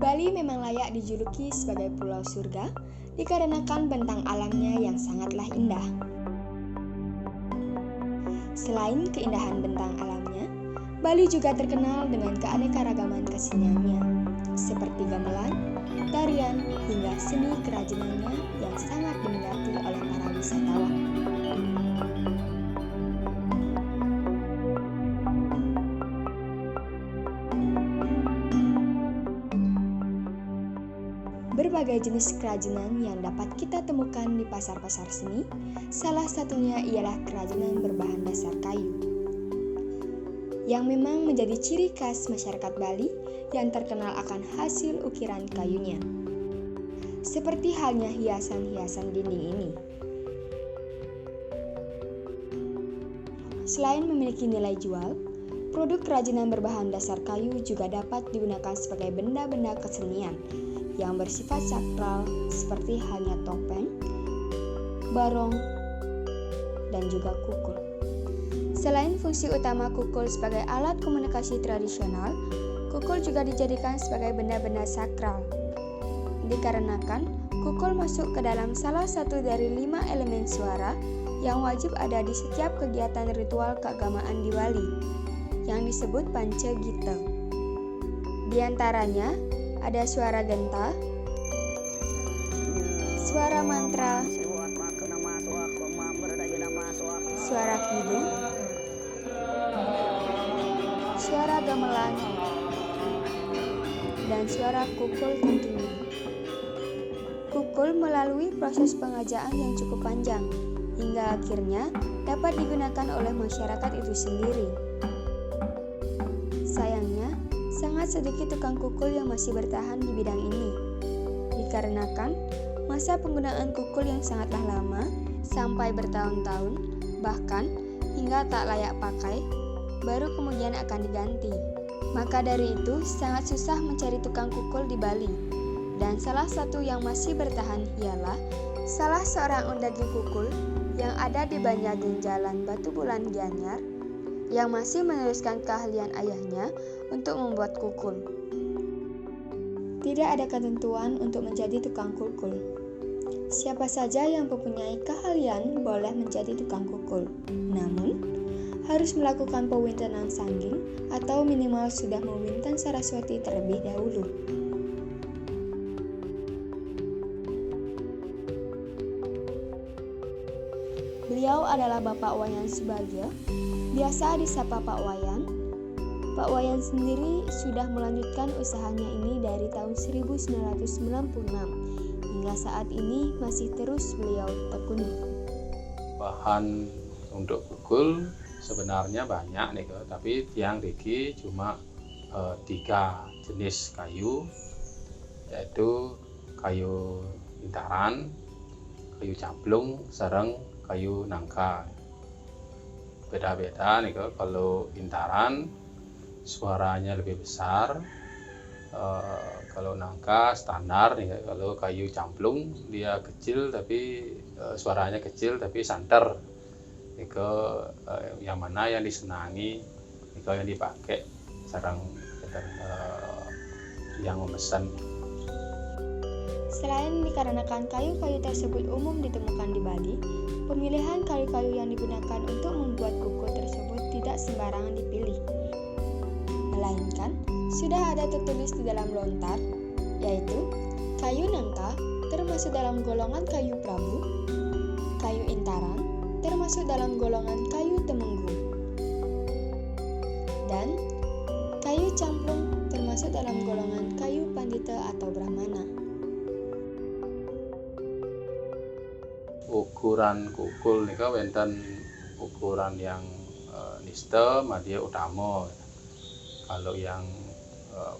Bali memang layak dijuluki sebagai pulau surga dikarenakan bentang alamnya yang sangatlah indah. Selain keindahan bentang alamnya, Bali juga terkenal dengan keanekaragaman keseniannya, seperti gamelan, tarian, hingga seni kerajinannya yang sangat diminati oleh para wisatawan. Berbagai jenis kerajinan yang dapat kita temukan di pasar-pasar seni, salah satunya ialah kerajinan berbahan dasar kayu, yang memang menjadi ciri khas masyarakat Bali yang terkenal akan hasil ukiran kayunya. Seperti halnya hiasan-hiasan dinding ini. Selain memiliki nilai jual, produk kerajinan berbahan dasar kayu juga dapat digunakan sebagai benda-benda kesenian yang bersifat sakral seperti halnya topeng, barong, dan juga kukul. Selain fungsi utama kukul sebagai alat komunikasi tradisional, kukul juga dijadikan sebagai benda-benda sakral. Dikarenakan kukul masuk ke dalam salah satu dari 5 elemen suara yang wajib ada di setiap kegiatan ritual keagamaan di Bali, yang disebut Panca Gita. Di antaranya ada suara genta, suara mantra, suara kidung, suara gamelan, dan suara kukul tentunya. Kukul melalui proses pengajaan yang cukup panjang, hingga akhirnya dapat digunakan oleh masyarakat itu sendiri. Sayangnya, sangat sedikit tukang kukul yang masih bertahan di bidang ini, dikarenakan masa penggunaan kukul yang sangatlah lama, sampai bertahun-tahun, bahkan hingga tak layak pakai, baru kemudian akan diganti. Maka dari itu, sangat susah mencari tukang kukul di Bali. Dan salah satu yang masih bertahan ialah salah seorang undagi kukul yang ada di Banjargeng Jalan Batu Bulan Gianyar, yang masih meneruskan keahlian ayahnya untuk membuat kukul. Tidak ada ketentuan untuk menjadi tukang kukul. Siapa saja yang mempunyai keahlian boleh menjadi tukang kukul. Namun, harus melakukan pewintenan sangging atau minimal sudah mewinten Saraswati terlebih dahulu. Beliau adalah Bapak Wayan Subagio, biasa disapa Pak Wayan. Pak Wayan sendiri sudah melanjutkan usahanya ini dari tahun 1996 hingga saat ini masih terus beliau tekuni. Bahan untuk kukul sebenarnya banyak nih, tapi tiang riki cuma 3 jenis kayu, yaitu kayu intaran, kayu cablung, sareng kayu nangka. Beda-beda nih, kalau intaran suaranya lebih besar, kalau nangka standar nih. Kalau kayu camplung dia kecil tapi suaranya kecil tapi santer. Itu yang mana yang disenangi, itu yang dipakai sarang yang memesan. Selain dikarenakan kayu-kayu tersebut umum ditemukan di Bali, pemilihan kayu-kayu yang digunakan untuk membuat kukul tersebut tidak sembarangan dipilih, melainkan sudah ada tertulis di dalam lontar, yaitu kayu nangka termasuk dalam golongan kayu prabu, kayu intaran termasuk dalam golongan kayu temenggung, dan kayu camplung termasuk dalam golongan kayu pandita atau brahmana. Ukuran kukul nika wonten ukuran yang niste madya utama. Kalau yang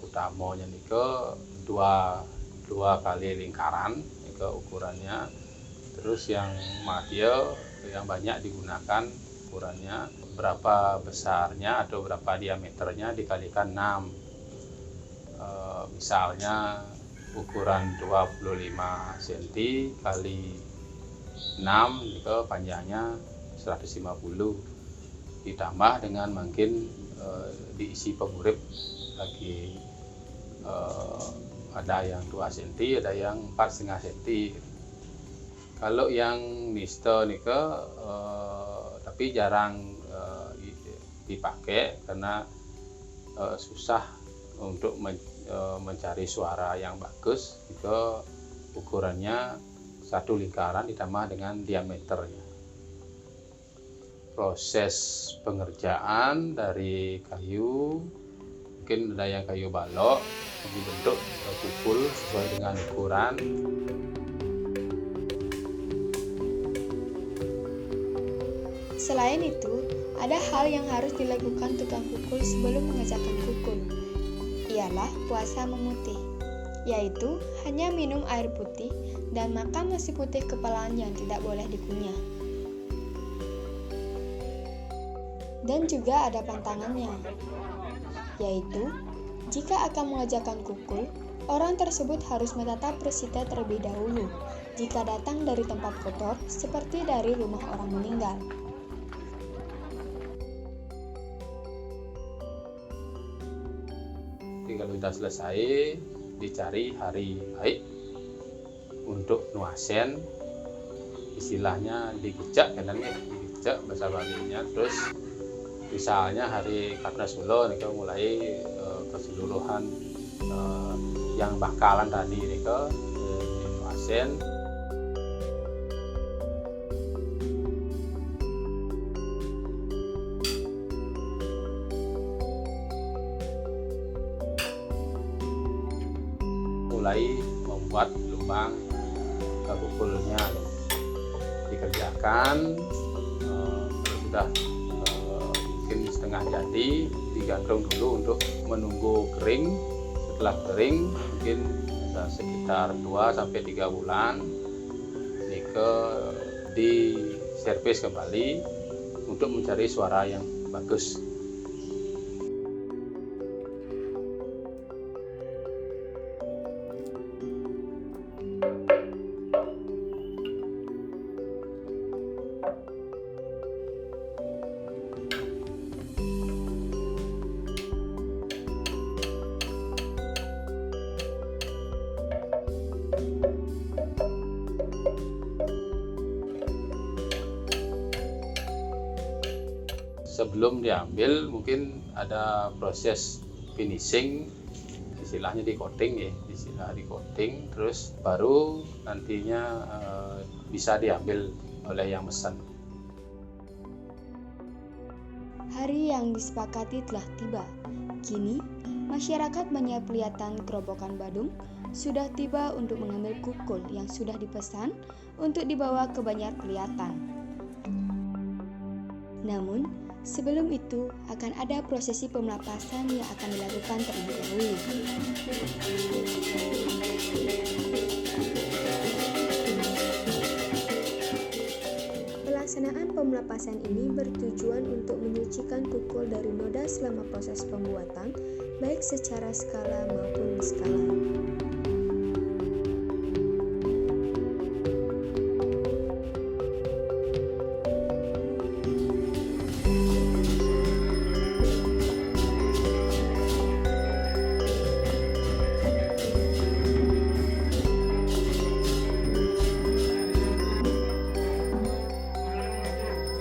utamanya nika dua kali lingkaran nika ukurannya. Terus yang madya yang banyak digunakan ukurannya berapa besarnya atau berapa diameternya dikalikan 6. Misalnya ukuran 25 cm kali 6 itu panjangnya 150, ditambah dengan mungkin diisi pemurip lagi ada yang 2 cm, ada yang 4,5 cm. Kalau yang niste nika tapi jarang dipakai karena susah untuk mencari suara yang bagus. Jika ukurannya satu lingkaran ditambah dengan diameternya. Proses pengerjaan dari kayu, mungkin ada yang kayu balok dibentuk pukul sesuai dengan ukuran. Selain itu, ada hal yang harus dilakukan tukang pukul sebelum mengerjakan pukul, ialah puasa memutih, yaitu hanya minum air putih dan makan nasi putih kepalaan yang tidak boleh dikunyah. Dan juga ada pantangannya, yaitu jika akan mengerjakan kukul, orang tersebut harus menatap persita terlebih dahulu jika datang dari tempat kotor seperti dari rumah orang meninggal. Jadi kalau sudah selesai, dicari hari baik untuk nuasen, istilahnya digecak kan, digecak bahasa Balinya. Terus misalnya hari Karnasulo nika mulai keseluruhan yang bakalan tadi nika dinuasen. Mulai membuat lubang kukulnya dikerjakan. Sudah mungkin setengah jadi, digantung dulu untuk menunggu kering. Setelah kering mungkin sekitar 2-3 bulan diservis kembali untuk mencari suara yang bagus. Sebelum diambil mungkin ada proses finishing, istilahnya di coating ya, terus baru nantinya bisa diambil oleh yang pesan. Hari yang disepakati telah tiba. Kini, masyarakat Banjar Pelihatan Kerobokan Badung sudah tiba untuk mengambil kukul yang sudah dipesan untuk dibawa ke Banjar Pelihatan. Namun, sebelum itu akan ada prosesi pemelapasan yang akan dilakukan terlebih dahulu. Pelaksanaan pemelapasan ini bertujuan untuk menyucikan kukul dari noda selama proses pembuatan, baik secara skala maupun skala.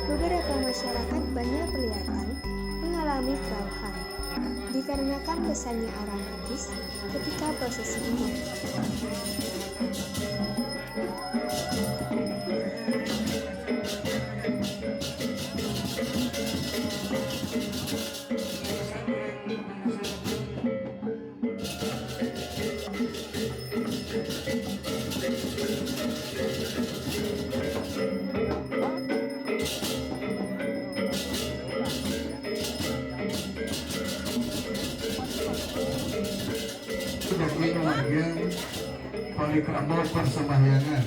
Beberapa masyarakat Banjar Pelihatan mengalami kelelahan dikarenakan besarnya arang magis ketika prosesi ini. Jadi kemudian palikramo persembahyangan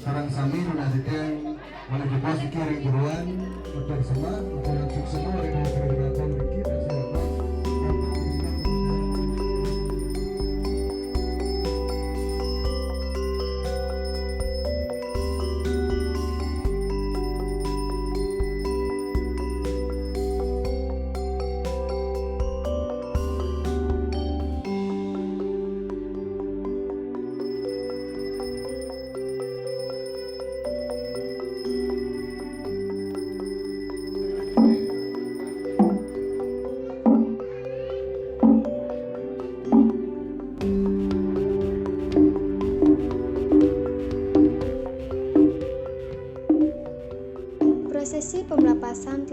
sarang sami menajikkan menuju pos kiring buruan bersama dengan suksema dari koordinator kita selama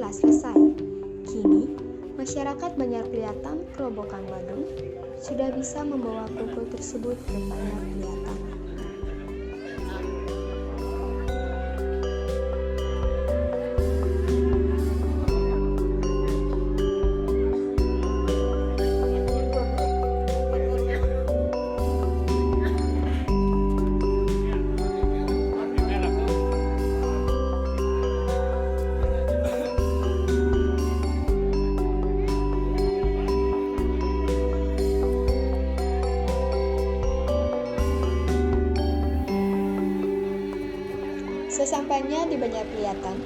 telah selesai. Kini, masyarakat Banjar Peliatan Kerobokan Badung sudah bisa membawa kukul tersebut ke Banjar Peliatan. Sesampainya di Banjar Peliatan,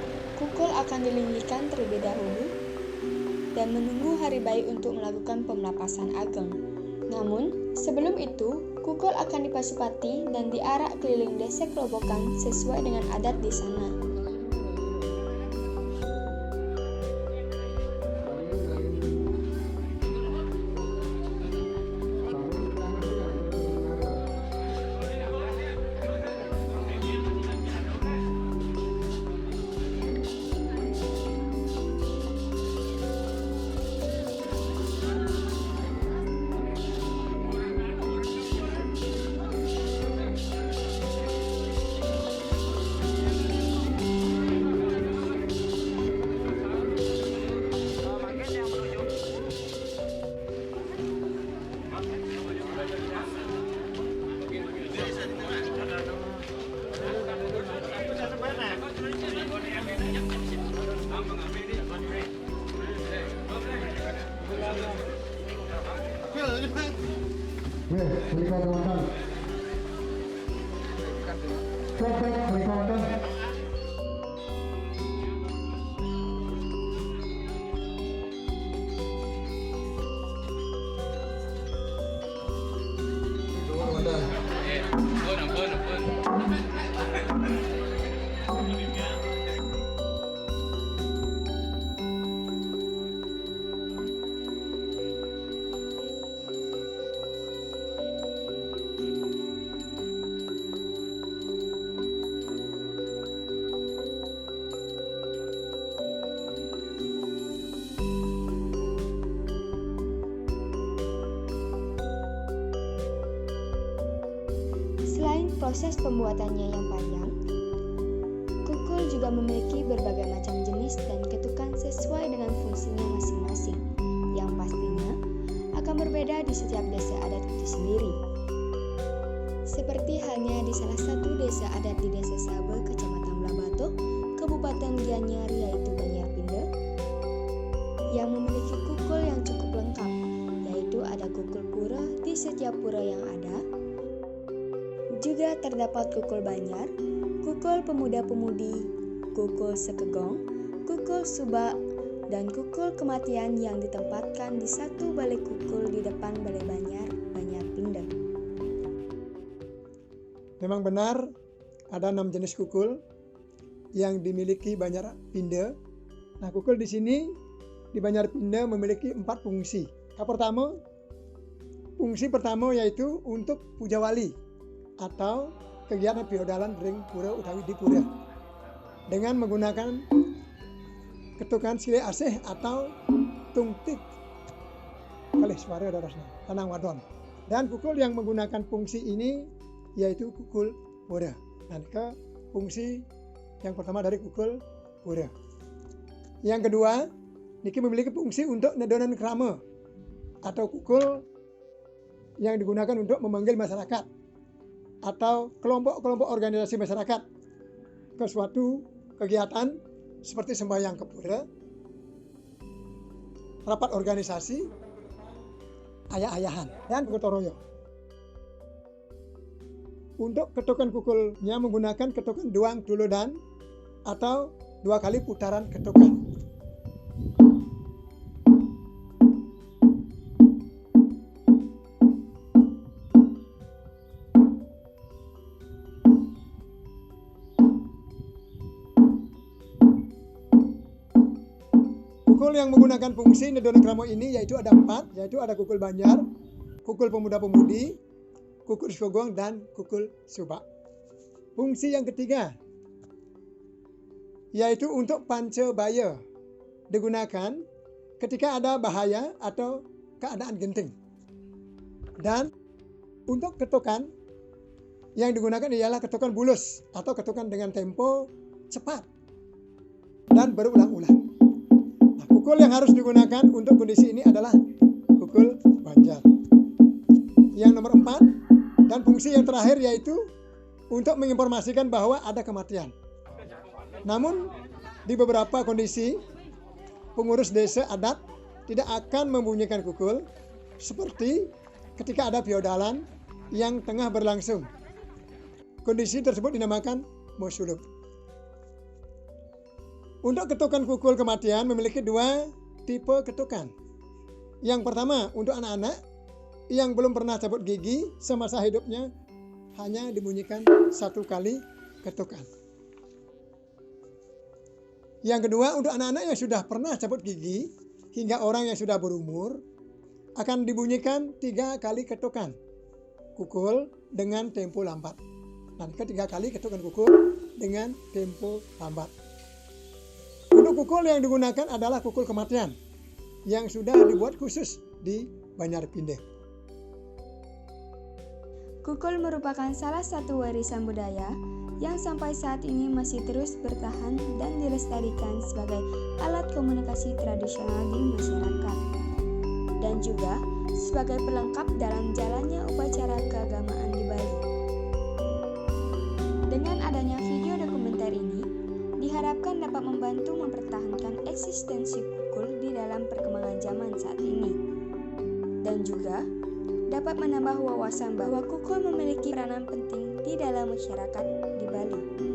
kukul akan dililihkan terlebih dahulu dan menunggu hari baik untuk melakukan pemelapasan ageng. Namun, sebelum itu, kukul akan dipasupati dan diarak keliling desa Kerobokan sesuai dengan adat di sana. Selain proses pembuatannya yang panjang, kukul juga memiliki berbagai macam jenis dan ketukan sesuai dengan fungsinya masing-masing, yang pastinya akan berbeda di setiap desa adat itu sendiri. Seperti halnya di salah satu desa adat di Desa Sabe, Kecamatan Blabato, Kabupaten Gianyar, yaitu Banjar Pinde, yang memiliki kukul yang cukup lengkap, yaitu ada kukul pura di setiap pura yang ada. Juga terdapat kukul Banjar, kukul pemuda-pemudi, kukul sekegong, kukul subak, dan kukul kematian yang ditempatkan di satu balai kukul di depan Balai Banjar, Banjar Pinde. Memang benar ada 6 jenis kukul yang dimiliki Banjar Pinde. Nah, kukul di sini di Banjar Pinde memiliki 4 fungsi. Fungsi pertama yaitu untuk puja wali atau kegiatan feodalan ring pura utawi di pura dengan menggunakan ketukan sile asih atau tungtik kalih suara darasnya tanang wadon. Dan kukul yang menggunakan fungsi ini yaitu kukul pura. Dan ke fungsi yang pertama dari kukul pura. Yang kedua, niki memiliki fungsi untuk nedonan krama atau kukul yang digunakan untuk memanggil masyarakat atau kelompok-kelompok organisasi masyarakat ke suatu kegiatan seperti sembahyang ke pura, rapat organisasi, ayah-ayahan, dan gotong royong. Untuk ketukan kukulnya menggunakan ketukan duang tuludan atau 2 kali putaran ketukan. Kukul yang menggunakan fungsi nedonan kramo ini yaitu ada 4, yaitu ada kukul Banjar, kukul pemuda-pemudi, kukul sekegong, dan kukul subak. Fungsi yang ketiga yaitu untuk pancebaya digunakan ketika ada bahaya atau keadaan genting. Dan untuk ketukan yang digunakan ialah ketukan bulus atau ketukan dengan tempo cepat dan berulang-ulang. Nah, kukul yang harus digunakan untuk kondisi ini adalah kukul banjar. Yang nomor 4 dan fungsi yang terakhir yaitu untuk menginformasikan bahwa ada kematian. Namun di beberapa kondisi pengurus desa adat tidak akan membunyikan kukul seperti ketika ada feodalan yang tengah berlangsung. Kondisi tersebut dinamakan mosulub. Untuk ketukan kukul kematian memiliki 2 tipe ketukan. Yang pertama untuk anak-anak yang belum pernah cabut gigi semasa hidupnya hanya dibunyikan 1 kali ketukan. Yang kedua untuk anak-anak yang sudah pernah cabut gigi hingga orang yang sudah berumur akan dibunyikan 3 kali ketukan kukul dengan tempo lambat. Dan ketiga kali ketukan kukul dengan tempo lambat. Untuk kukul yang digunakan adalah kukul kematian yang sudah dibuat khusus di Banjarpindeh. Kukul merupakan salah satu warisan budaya yang sampai saat ini masih terus bertahan dan dilestarikan sebagai alat komunikasi tradisional di masyarakat. Dan juga sebagai pelengkap dalam jalannya upacara keagamaan di Bali. Dengan adanya video dokumenter ini, diharapkan dapat membantu mempertahankan eksistensi kukul di dalam perkembangan zaman saat ini. Dan juga dapat menambah wawasan bahwa kukul memiliki peranan penting di dalam masyarakat di Bali.